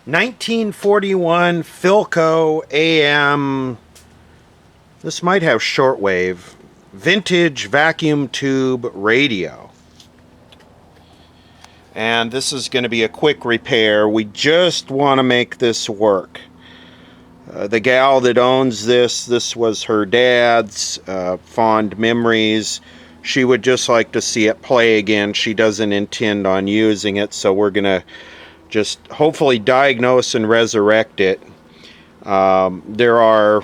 1941 Philco AM, this might have shortwave, vintage vacuum tube radio. And this is going to be a quick repair. We just want to make this work. The gal that owns this was her dad's, fond memories. She would just like to see it play again. She doesn't intend on using it, so we're going to just hopefully diagnose and resurrect it. There are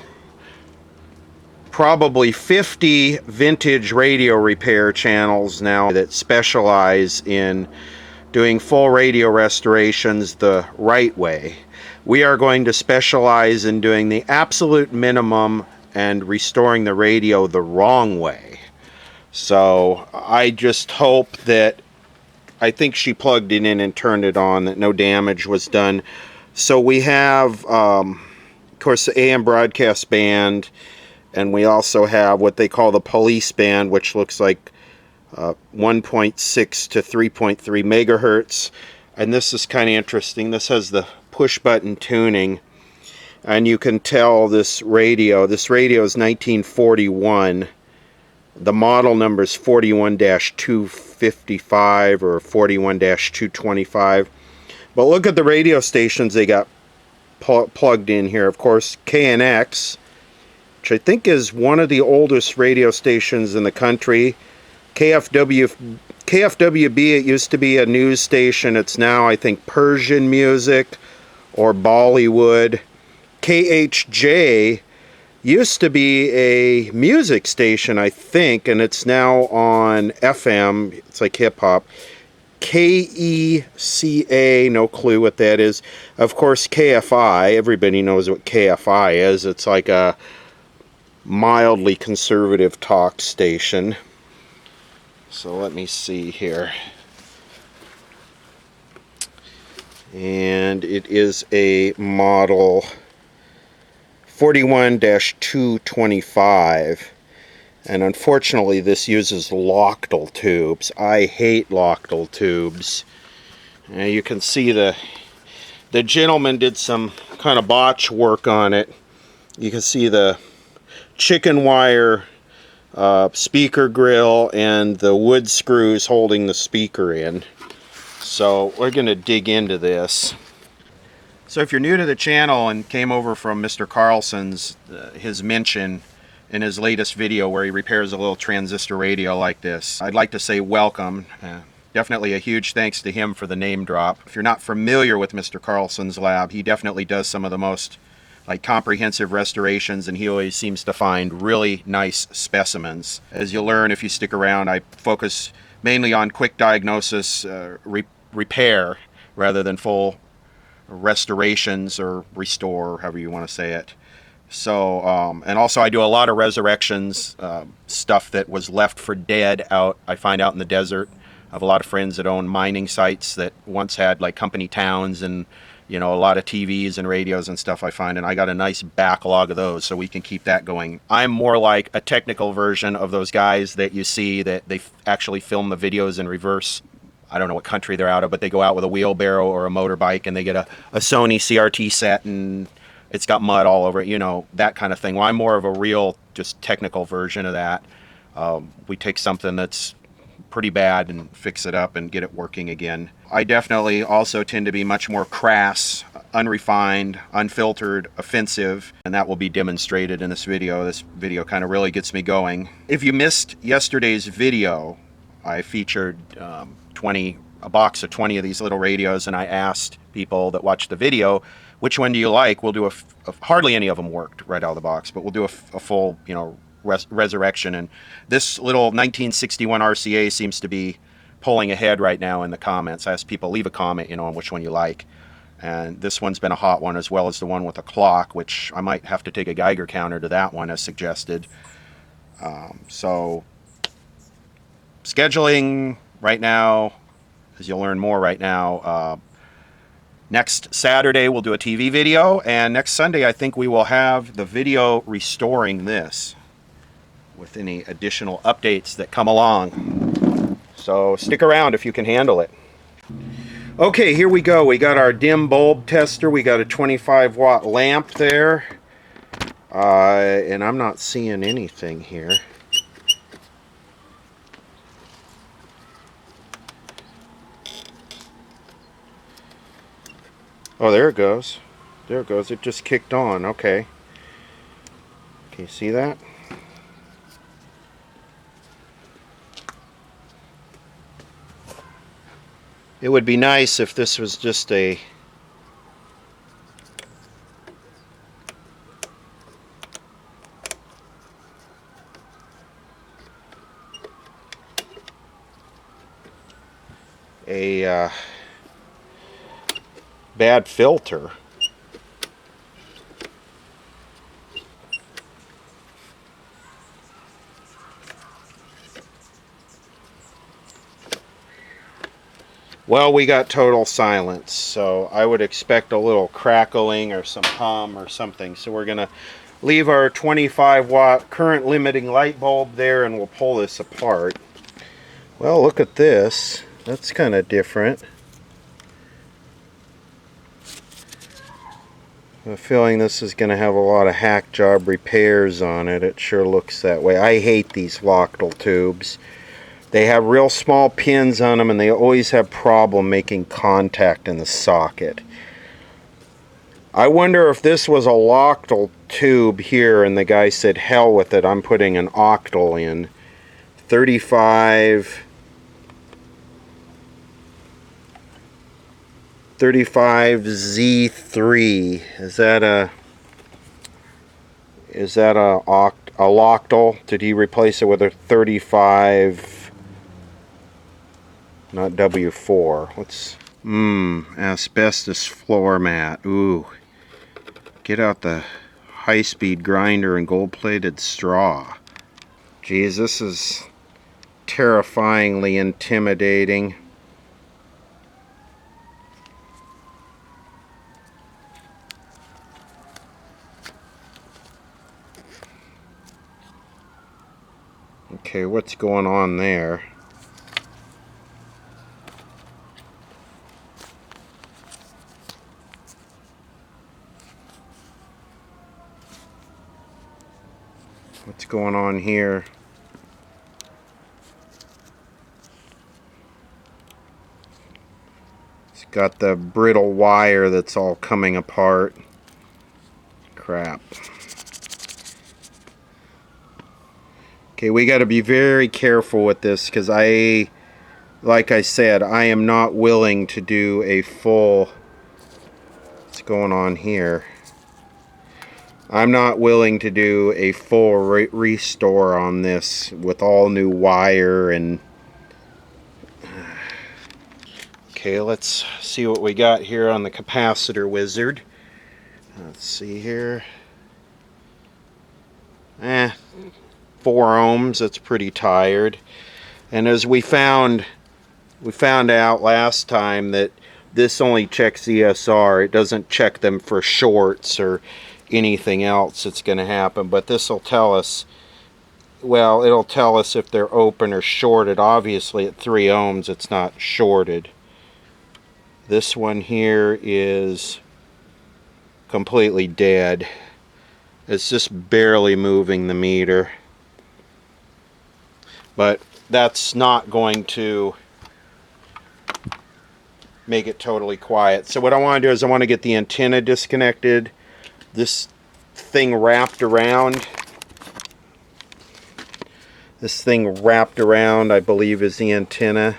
probably 50 vintage radio repair channels now that specialize in doing full radio restorations the right way. We are going to specialize in doing the absolute minimum and restoring the radio the wrong way. So I just hope that, I think she plugged it in and turned it on, that no damage was done. So we have, of course, the AM broadcast band, and we also have what they call the police band, which looks like 1.6 to 3.3 megahertz. And this is kind of interesting. This has the push button tuning, and you can tell this radio is 1941. The model number is 41-255 or 41-225. But look at the radio stations they got plugged in here. Of course, KNX, which I think is one of the oldest radio stations in the country. KFWB, it used to be a news station. It's now, I think, Persian music or Bollywood. KHJ used to be a music station, I think, and it's now on FM. It's like hip-hop. KECA, no clue what that is. Of course, KFI, everybody knows what KFI is. It's like a mildly conservative talk station. So let me see here. And it is a model 41-225, and unfortunately this uses Lochtel tubes. I hate Lochtel tubes. You can see the gentleman did some kind of botch work on it. You can see the chicken wire speaker grill and the wood screws holding the speaker in. So we're going to dig into this. So if you're new to the channel and came over from Mr. Carlson's, his mention in his latest video where he repairs a little transistor radio like this, I'd like to say welcome. Definitely a huge thanks to him for the name drop. If you're not familiar with Mr. Carlson's lab, he definitely does some of the most comprehensive restorations, and he always seems to find really nice specimens. As you'll learn if you stick around, I focus mainly on quick diagnosis, repair, rather than full restorations or restore, however you want to say it. So, and also I do a lot of resurrections, stuff that was left for dead out, I find out in the desert. I have a lot of friends that own mining sites that once had like company towns and, you know, a lot of TVs and radios and stuff I find, and I got a nice backlog of those, so we can keep that going. I'm more like a technical version of those guys that you see that they actually film the videos in reverse. I don't know what country they're out of, but they go out with a wheelbarrow or a motorbike and they get a Sony CRT set and it's got mud all over it, you know, that kind of thing. Well, I'm more of a real, just technical version of that. We take something that's pretty bad and fix it up and get it working again. I definitely also tend to be much more crass, unrefined, unfiltered, offensive, and that will be demonstrated in this video. This video kind of really gets me going. If you missed yesterday's video, I featured a box of 20 of these little radios, and I asked people that watched the video, which one do you like? We'll do hardly any of them worked right out of the box, but we'll do a full, you know, resurrection. And this little 1961 RCA seems to be pulling ahead right now in the comments. I asked people, leave a comment, you know, on which one you like. And this one's been a hot one, as well as the one with the clock, which I might have to take a Geiger counter to that one as suggested. So scheduling right now, as you'll learn more right now, next Saturday we'll do a TV video, and next Sunday I think we will have the video restoring this with any additional updates that come along. So stick around if you can handle it. Okay, here we go. We got our dim bulb tester. We got a 25 watt lamp there. And I'm not seeing anything here. Oh, there it goes. There it goes. It just kicked on. Okay. Can you see that? It would be nice if this was just a bad filter. Well, we got total silence, so I would expect a little crackling or some hum or something. So we're going to leave our 25 watt current limiting light bulb there, and we'll pull this apart. Well, look at this. That's kind of different. I have a feeling this is going to have a lot of hack job repairs on it. It sure looks that way. I hate these Lochtel tubes. They have real small pins on them, and they always have problem making contact in the socket. I wonder if this was a Lochtel tube here, and the guy said, hell with it, I'm putting an octal in. 35Z3. Is that a Lochtel? Did he replace it with a 35? Not W4. What's asbestos floor mat. Ooh. Get out the high-speed grinder and gold-plated straw. Geez, this is terrifyingly intimidating. Okay, what's going on there? What's going on here? It's got the brittle wire that's all coming apart. Crap. Okay, we got to be very careful with this, because like I said, I am not willing to do a full... What's going on here? I'm not willing to do a full restore on this with all new wire and... Okay, let's see what we got here on the capacitor wizard. Let's see here. 4 ohms, that's pretty tired. And as we found out last time that this only checks ESR. It doesn't check them for shorts or anything else that's going to happen, but this will tell us, well, it'll tell us if they're open or shorted. Obviously at 3 ohms it's not shorted. This one here is completely dead. It's just barely moving the meter, but that's not going to make it totally quiet. So what I want to do is I want to get the antenna disconnected. This thing wrapped around. This thing wrapped around, I believe, is the antenna.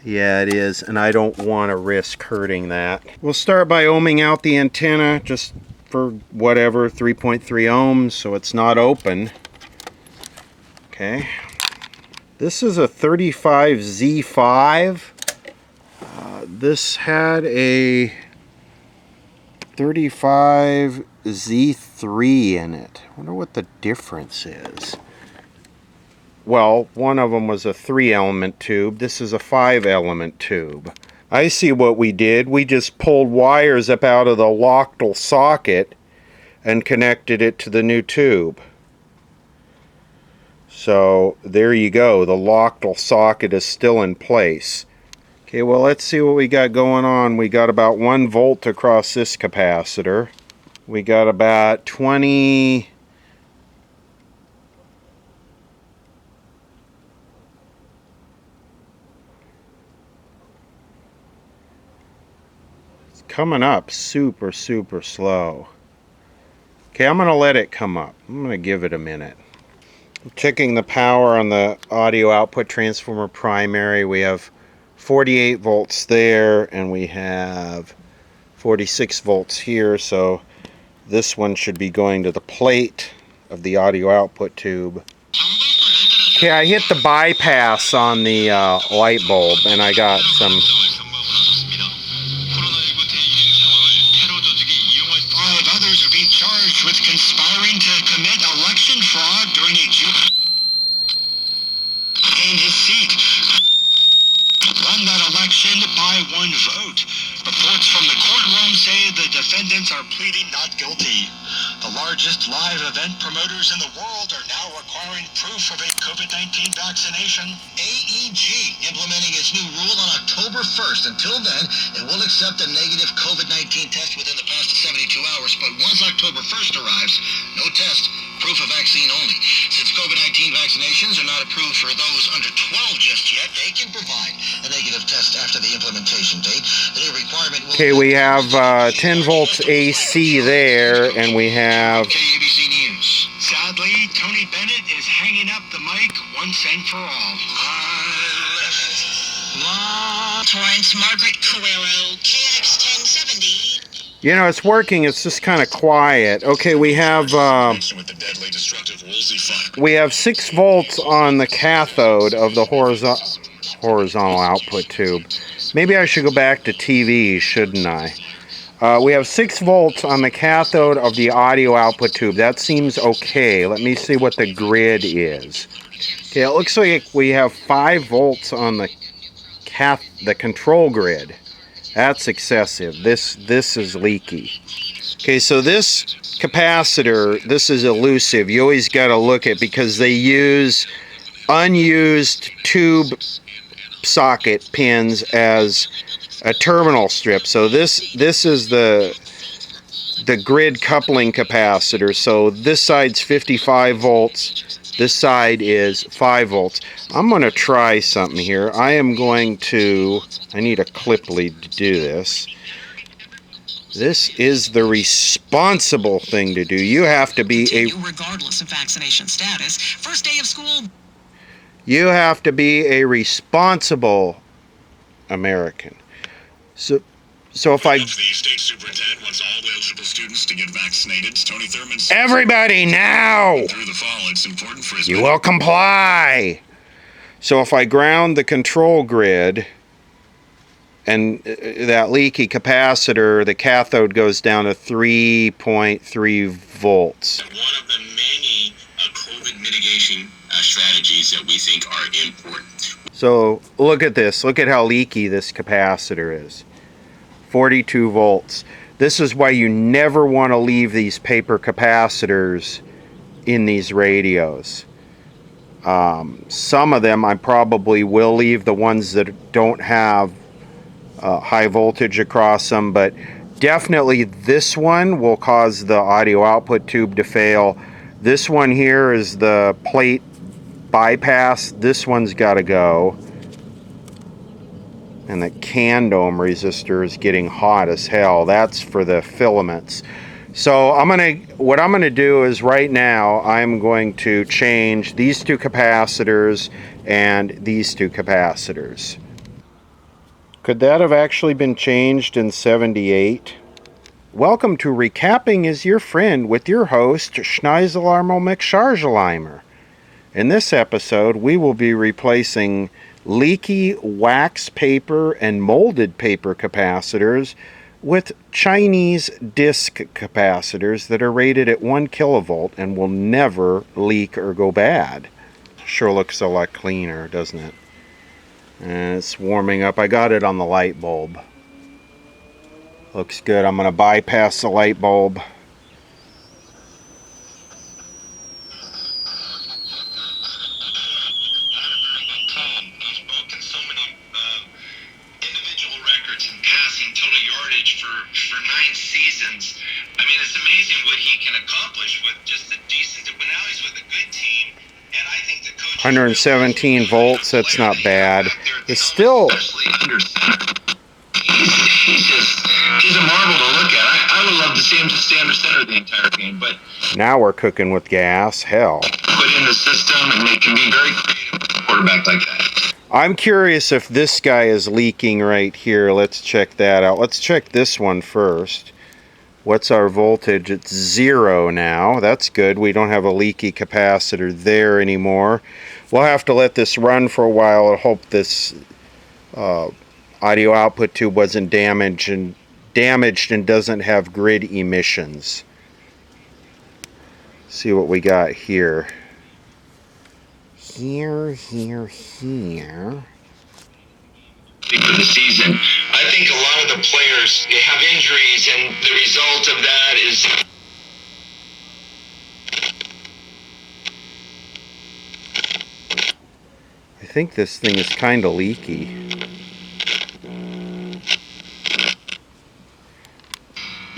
Yeah, it is, and I don't want to risk hurting that. We'll start by ohming out the antenna, just for whatever, 3.3 ohms, so it's not open. Okay. This is a 35Z5. This had a 35Z3 in it. I wonder what the difference is. Well, one of them was a 3-element tube. This is a 5-element tube. I see what we did. We just pulled wires up out of the Lochtel socket and connected it to the new tube. So there you go. The Lochtel socket is still in place. Okay, well, let's see what we got going on. We got about 1 volt across this capacitor. We got about 20... It's coming up super slow. Okay, I'm going to let it come up. I'm going to give it a minute. I'm checking the power on the audio output transformer primary. We have 48 volts there, and we have 46 volts here, so this one should be going to the plate of the audio output tube. Okay, I hit the bypass on the light bulb, and I got some... Others are being charged with conspiring to commit election fraud during a in his seat. Won that election by 1 vote. Reports from the courtroom say the defendants are pleading not guilty. The largest live event promoters in the world are now requiring proof of a COVID-19 vaccination. AEG implementing its new rule on October 1st. Until then, it will accept a negative COVID-19 test within the past 72 hours. But once October 1st arrives, no test, proof of vaccine only. Since COVID-19 vaccinations are not approved for those under 12 just yet, they can provide a negative test after the implementation date. The new requirement will... Okay, we have 10 volts AC there, and we have... KABC News. Sadly, Tony Bennett is hanging up the mic once and for all. Torrance, Margaret Carrero, KX 1070. You know, it's working, it's just kind of quiet. Okay, we have 6 volts on the cathode of the horizontal output tube. Maybe I should go back to TV, shouldn't I? We have 6 volts on the cathode of the audio output tube. That seems okay. Let me see what the grid is. Okay, it looks like we have 5 volts on the control grid. That's excessive. This is leaky. Okay, so this capacitor, this is elusive. You always got to look at, because they use unused tube socket pins as a terminal strip. So this is the grid coupling capacitor. So this side's 55 volts. This side is 5 volts. I'm going to try something here. I need a clip lead to do this. This is the responsible thing to do. You have to be regardless of vaccination status. First day of school. You have to be a responsible American. So if I... The state superintendent wants all eligible students to get vaccinated. Tony Thurman says, everybody now! Through the fall, it's important for his... You will comply! So if I ground the control grid, and that leaky capacitor, the cathode goes down to 3.3 volts. One of the many COVID mitigation strategies that we think are important. So look at this. Look at how leaky this capacitor is. 42 volts. This is why you never want to leave these paper capacitors in these radios. Some of them I probably will leave, the ones that don't have high voltage across them, but definitely this one will cause the audio output tube to fail. This one here is the plate bypass. This one's got to go. And the candome resistor is getting hot as hell. That's for the filaments. So what I'm gonna do is right now I'm going to change these 2 capacitors and these 2 capacitors. Could that have actually been changed in 78? Welcome to Recapping is Your Friend with your host, Schneiselarmo McShargeleimer. In this episode, we will be replacing leaky wax paper and molded paper capacitors with Chinese disc capacitors that are rated at 1 kilovolt and will never leak or go bad. Sure looks a lot cleaner, doesn't it? And it's warming up. I got it on the light bulb. Looks good. I'm going to bypass the light bulb. for 9 seasons. I mean, it's amazing what he can accomplish with just a decent. But now he's with a good team, and I think the coach. 117 volts. That's not bad. It's still. He's a marvel to look at. I would love to see him just stay under center the entire game, but Now we're cooking with gas. Hell. Put in the system, and they can be very creative with a quarterback like that. I'm curious if this guy is leaking right here. Let's check that out. Let's check this one first. What's our voltage? It's 0 now. That's good. We don't have a leaky capacitor there anymore. We'll have to let this run for a while and hope this audio output tube wasn't damaged and doesn't have grid emissions. See what we got here. Here. For the season, I think a lot of the players have injuries, and the result of that is. I think this thing is kind of leaky.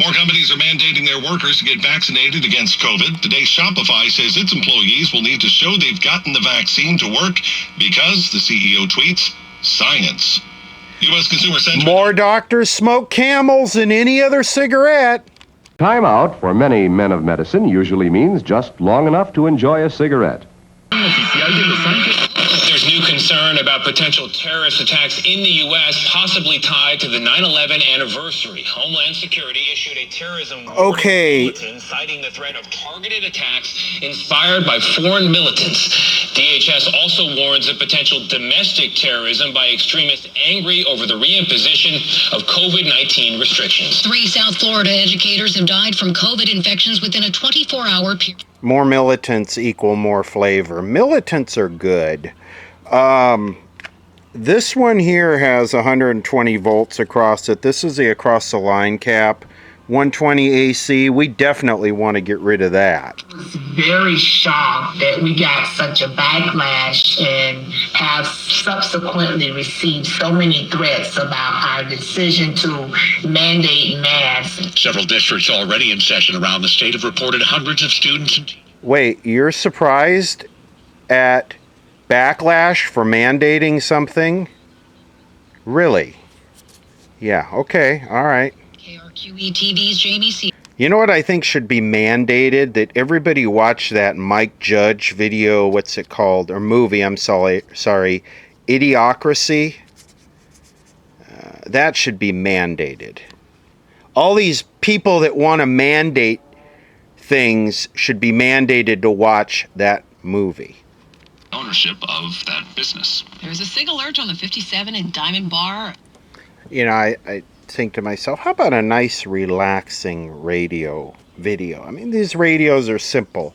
More companies are mandating their workers to get vaccinated against COVID. Today, Shopify says its employees will need to show they've gotten the vaccine to work because, the CEO tweets, science. U.S. consumer sentiment. More doctors smoke Camels than any other cigarette. Time out for many men of medicine usually means just long enough to enjoy a cigarette. There's new concern about potential terrorist attacks in the U.S., possibly tied to the 9/11 anniversary. Homeland Security issued a terrorism Okay. bulletin citing the threat of targeted attacks inspired by foreign militants. DHS also warns of potential domestic terrorism by extremists angry over the reimposition of COVID-19 restrictions. 3 South Florida educators have died from COVID infections within a 24-hour period. More militants equal more flavor. Militants are good. This one here has 120 volts across it. This is the across the line cap. 120 AC. We definitely want to get rid of that. I was very shocked that we got such a backlash and have subsequently received so many threats about our decision to mandate masks. Several districts already in session around the state have reported hundreds of students and Wait, you're surprised at backlash for mandating something? Really? Yeah, okay, all right. KRQE TV's Jamie C. You know what I think should be mandated? That everybody watch that Mike Judge video, what's it called? Or movie, I'm sorry, Idiocracy. That should be mandated. All these people that want to mandate things should be mandated to watch that movie. ownership of that business. There's a SIG alert on the 57 in Diamond Bar. You know, I think to myself, how about a nice relaxing radio video? I mean, these radios are simple.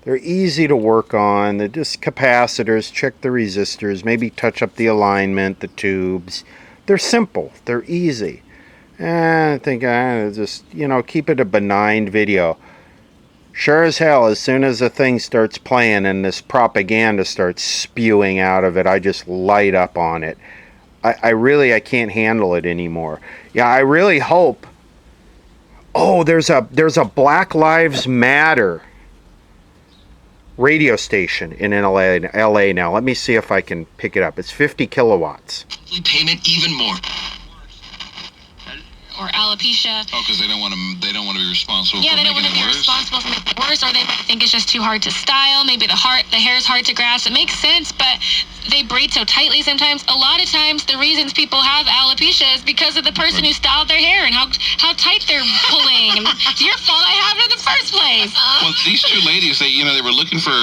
They're easy to work on. They're just capacitors, check the resistors, maybe touch up the alignment, the tubes. They're simple. They're easy. And I think just, keep it a benign video. Sure as hell, as soon as the thing starts playing and this propaganda starts spewing out of it, I just light up on it. I can't handle it anymore. Yeah, I really hope. Oh, there's a Black Lives Matter radio station in LA now. Let me see if I can pick it up. It's 50 kilowatts. Payment even more. Or alopecia. Oh, because they don't want to be responsible Yeah, for they don't making want to be it worse? responsible for making it worse, or they might think it's just too hard to style. Maybe the hair is hard to grasp. It makes sense, but they braid so tightly sometimes. A lot of times, the reasons people have alopecia is because of the person who styled their hair and how tight they're pulling. It's your fault I have it in the first place. Well, these two ladies, they were looking for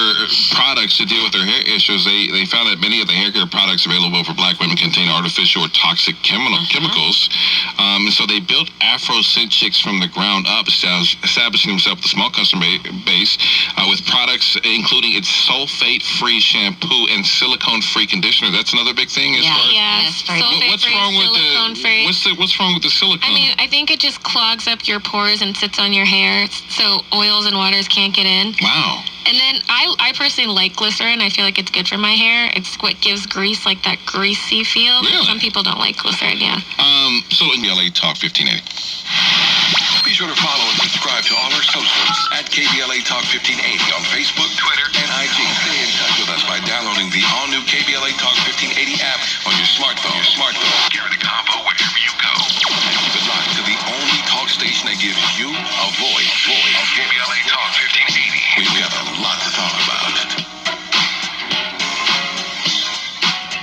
products to deal with their hair issues. They found that many of the hair care products available for black women contain artificial or toxic chemicals. So they built Afro-centrics from the ground up, establishing themselves with a small customer base with products including its sulfate-free shampoo and silicone-free conditioner. That's another big thing. Yes. What's wrong with silicone-free. what's wrong with the silicone? I mean, I think it just clogs up your pores and sits on your hair, so oils and waters can't get in. Wow. And then I personally like glycerin. I feel like it's good for my hair. It's what gives grease like that greasy feel. Really? Some people don't like glycerin, yeah. So Also in LA Talk 1580. Be sure to follow and subscribe to all our socials at KBLA Talk 1580 on Facebook, Twitter, and IG. Stay in touch with us by downloading the all-new KBLA Talk 1580 app on your smartphone. Carry the combo wherever you go. And keep it locked to the only talk station that gives you a voice. KBLA Talk 1580. We have a lot to talk about.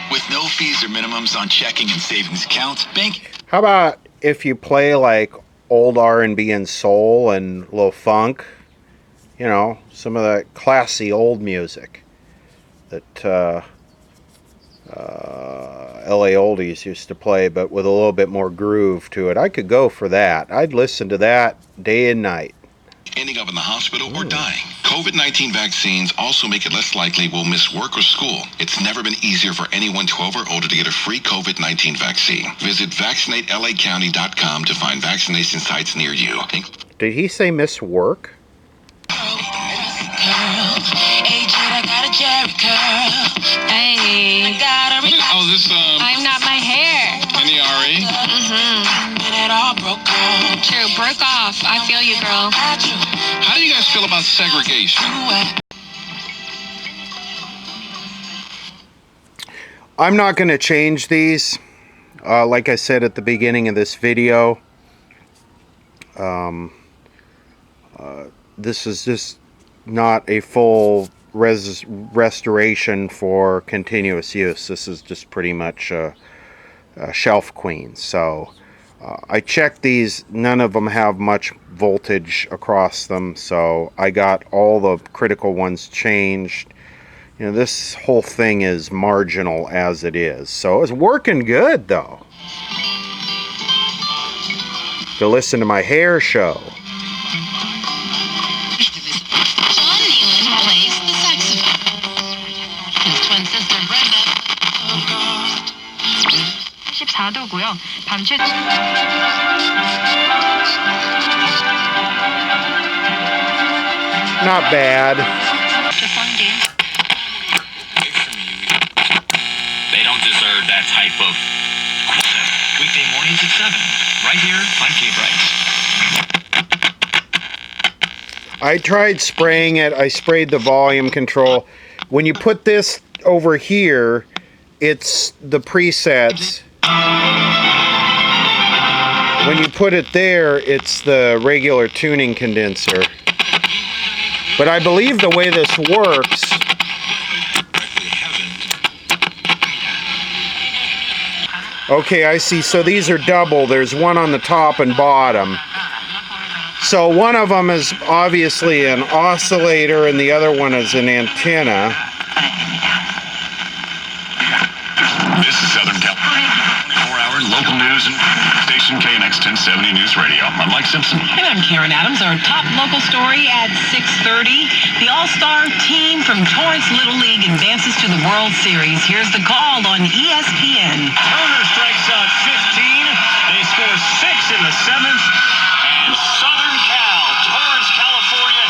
With no fees or minimums on checking and savings accounts, bank. How about if you play like old R&B and soul and a little funk, you know, some of that classy old music that LA Oldies used to play, but with a little bit more groove to it. I could go for that. I'd listen to that day and night. Ending up in the hospital or dying. COVID-19 vaccines also make it less likely we'll miss work or school. It's never been easier for anyone 12 or older to get a free COVID-19 vaccine. Visit vaccinatelacounty.com to find vaccination sites near you. Did he say miss work? Hey. Oh, is this, I'm not my hair. NERE? True, broke off. I feel you, girl. How do you guys feel about segregation? I'm not going to change these. Like I said at the beginning of this video, this is just not a full restoration for continuous use. This is just pretty much a shelf queen. So I checked these. None of them have much voltage across them, so I got all the critical ones changed. You know, this whole thing is marginal as it is, so it's working good though. To listen to my hair show. John Nealon plays the saxophone. His twin sister Brenda. 14도고요. 밤새 Not bad. They don't deserve that type of quota. Weekday mornings at 7, right here on K Bright. I tried spraying it. I sprayed the volume control. When you put this over here, it's the presets. When you put it there, it's the regular tuning condenser. But I believe the way this works, okay, I see. So these are double. There's one on the top and bottom. So one of them is obviously an oscillator and the other one is an antenna. This is Southern California, 24-hour local news and station KNX 1070 News Radio. I'm Mike Simpson. And I'm Karen Adams. Our top local story at 6:30. The All-Star team from Torrance Little League advances to the World Series. Here's the call on ESPN. Turner strikes out 15. They score 6 in the 7th. And Southern Cal, Torrance, California.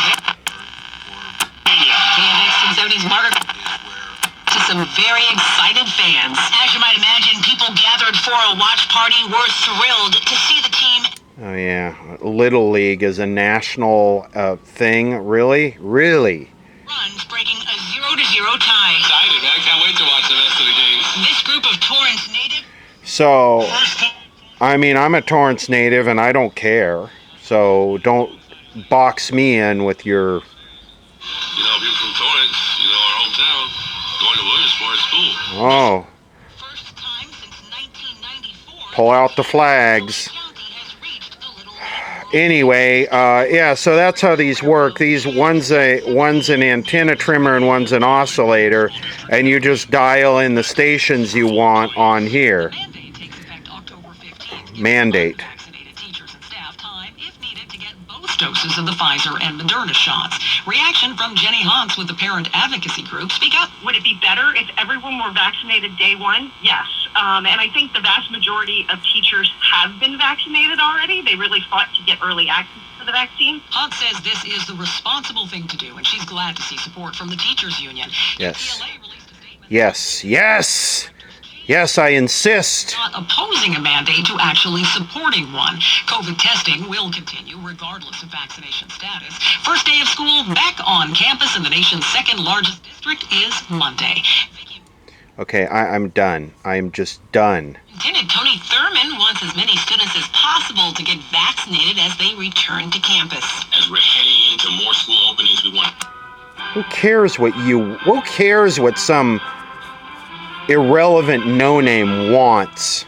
KNX 1070's Margaret to some very excited fans. As you might imagine, people gathered for a watch party were thrilled to see the team. Oh yeah, Little League is a national thing. Really? Really? Runs breaking a 0-0 tie. Excited, man. I can't wait to watch the rest of the games. This group of Torrance native. So, I mean, I'm a Torrance native and I don't care. So don't box me in with your... You know, people from Torrance, you know, our hometown, going to Williamsport School. Oh. First time since 1994. Pull out the flags. Anyway, yeah, so that's how these work. These one's an antenna trimmer and one's an oscillator, and you just dial in the stations you want on here. Mandate. Doses of the Pfizer and Moderna shots. Reaction from Jenny Hans with the parent advocacy group. Speak up. Would it be better if everyone were vaccinated day one? Yes. And I think the vast majority of teachers have been vaccinated already. They really fought to get early access to the vaccine. Hans says this is the responsible thing to do, and she's glad to see support from the teachers union. Yes. Yes. Yes. Yes, I insist. Not opposing a mandate to actually supporting one. COVID testing will continue regardless of vaccination status. First day of school back on campus in the nation's second largest district is Monday. Okay, I'm done. I'm just done. Lieutenant Tony Thurman wants as many students as possible to get vaccinated as they return to campus. As we're heading into more school openings, we want... Who cares what some irrelevant no-name wants?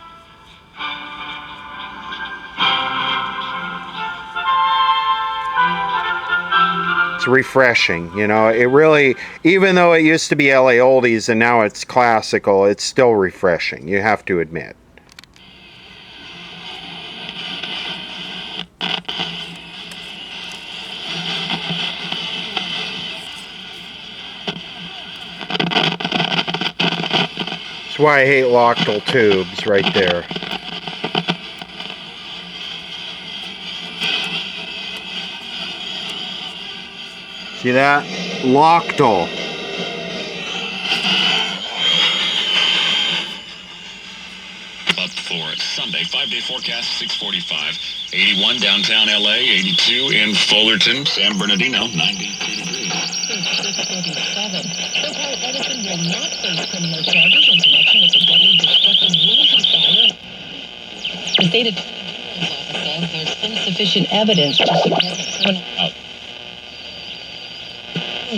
It's refreshing, you know. It really, even though it used to be LA Oldies and now it's classical, it's still refreshing, you have to admit. That's why I hate Lochtel tubes right there. See that? Lochtel. Up for Sunday, 5-day forecast, 645. 81 downtown LA, 82 in Fullerton, San Bernardino, 92 degrees. Edison will not face criminal charges in connection with the deadly destructive Woolsey fire. The state attorney's office says there's insufficient evidence to support a criminal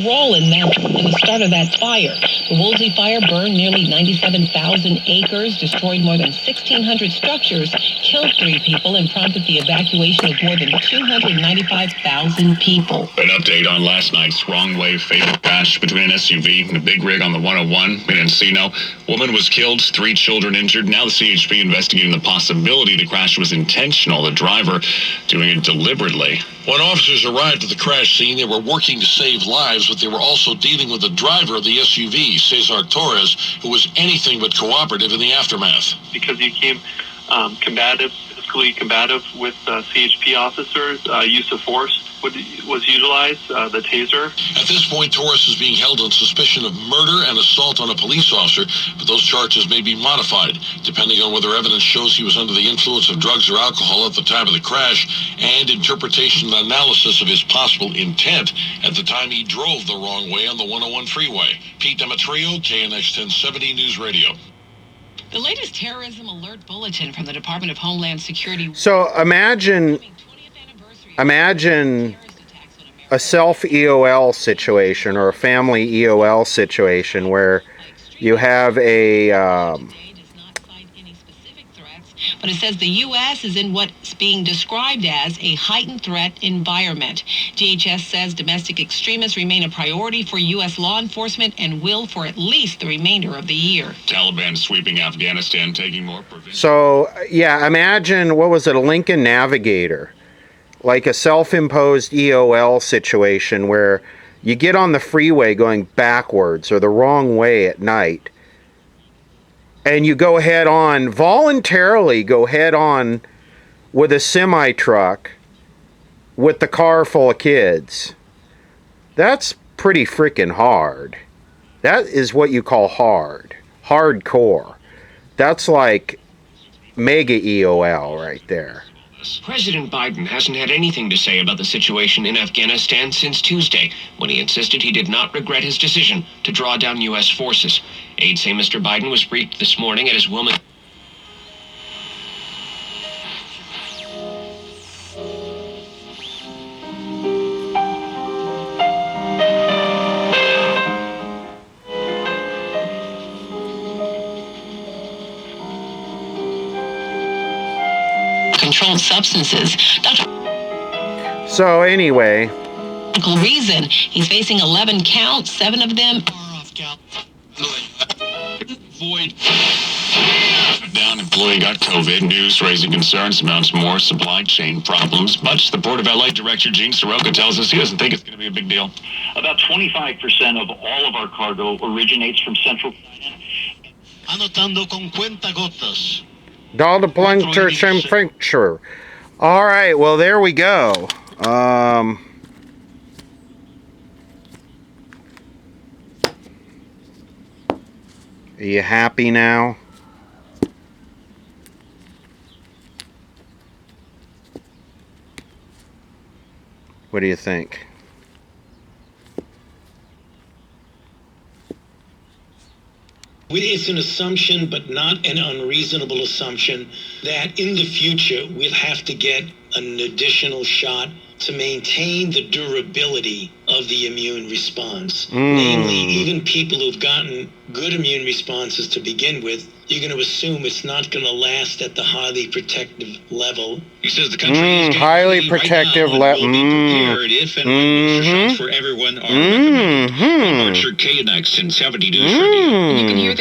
role in the start of that fire. The Woolsey fire burned nearly 97,000 acres, destroyed more than 1,600 structures, killed 3 people, and prompted the evacuation of more than 295,000 people. An update on last night's wrong-way fatal crash between an SUV and a big rig on the 101 in Encino. Woman was killed, 3 children injured. Now the CHP investigating the possibility the crash was intentional, the driver doing it deliberately. When officers arrived at the crash scene, they were working to save lives, but they were also dealing with the driver of the SUV, Cesar Torres, who was anything but cooperative in the aftermath. Because he became combative, physically combative with CHP officers, use of force was utilized, the taser. At this point, Torres is being held on suspicion of murder and assault on a police officer, but those charges may be modified, depending on whether evidence shows he was under the influence of drugs or alcohol at the time of the crash, and interpretation and analysis of his possible intent at the time he drove the wrong way on the 101 freeway. Pete Demetrio, KNX 1070 News Radio. The latest terrorism alert bulletin from the Department of Homeland Security. So imagine a self-EOL situation or a family EOL situation where you have a... But it says the U.S. is in what's being described as a heightened threat environment. DHS says domestic extremists remain a priority for U.S. law enforcement and will for at least the remainder of the year. Taliban sweeping Afghanistan, taking more provisions. So, yeah, imagine, what was it, a Lincoln Navigator? Like a self-imposed EOL situation where you get on the freeway going backwards or the wrong way at night, and you go head on, voluntarily go head on with a semi-truck with the car full of kids. That's pretty freaking hard. That is what you call hard. Hardcore. That's like mega EOL right there. President Biden hasn't had anything to say about the situation in Afghanistan since Tuesday, when he insisted he did not regret his decision to draw down U.S. forces. Aides say Mr. Biden was briefed this morning at his Wilmington. Controlled substances. So anyway, reason he's facing 11 counts, 7 of them Void. Down employee got COVID. News raising concerns amounts more supply chain problems. But the Port of LA director Gene Soroka tells us he doesn't think it's going to be a big deal. About 25% of all of our cargo originates from Central China. Anotando con cuentagotas. Dollar Plunger Temperature. All right, well, there we go. Are you happy now? What do you think? It's an assumption, but not an unreasonable assumption, that in the future we'll have to get an additional shot to maintain the durability of the immune response. Namely, even people who've gotten good immune responses to begin with, you're going to assume it's not going to last at the highly protective level. He says the country is highly protective level. Prepared if and when shots for everyone are recommended. Archer K-Next in 70 News Radio. You can hear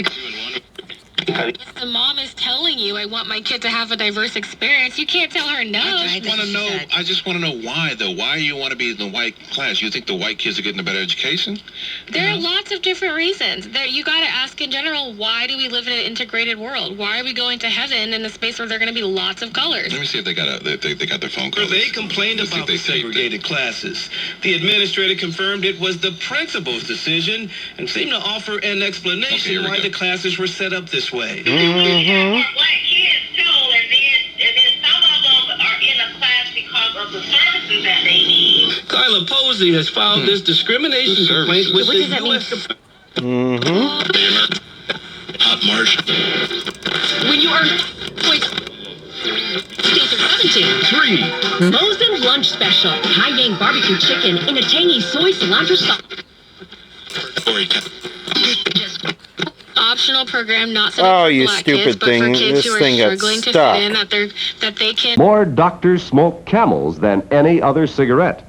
the mom is telling you, I want my kid to have a diverse experience. You can't tell her no. I just want to know why, though. Why you want to be in the white class? You think the white kids are getting a better education? There are lots of different reasons. You got to ask in general, why do we live in an integrated world? Why are we going to heaven in a space where there are going to be lots of colors? Let me see if they got their phone calls. They complained about the segregated classes. The administrator confirmed it was the principal's decision and seemed to offer an explanation why the classes were set up this way. Black kids too, and then some of them are in a class because of the services that they need. Kyla Posey has filed this discrimination complaint with the U.S. Hot marsh. When you earn points, states are 17. 3. Mosin lunch special. High-gain barbecue chicken in a tangy soy cilantro sauce. Optional program, not set up for you black stupid kids, but thing. for kids This who are thing got struggling to stuck. fit in, that they can. More doctors smoke Camels than any other cigarette.